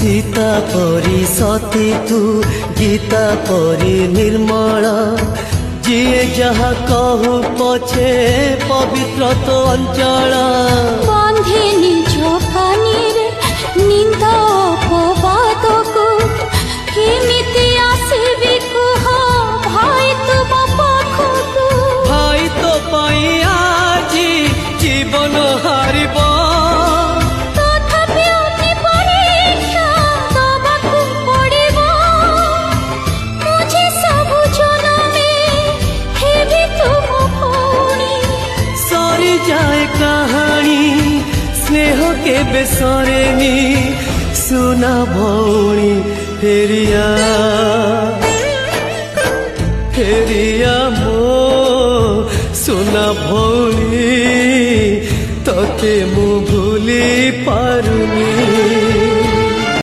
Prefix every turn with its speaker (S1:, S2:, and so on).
S1: सीता परी सती तू गीता परी निर्मल जिए जहा कहू पछे पवित्र तो अंचल
S2: बंधे निज पानी रे निंदा अपवाद को केमिति आसीबी कुह भाई तुम पाखकु
S1: भाई तो पाई आजी जीवन हारिब
S2: तथापि अति परीक्षा दबाकु पड़िब मुझे सब जनमे हेबी तुम भौणी
S1: सरी जाए कहानी स्नेह के बेसरेनी सुना भौणी फेरिया फेरिया मो सुना भौणी तोते मु भूली पा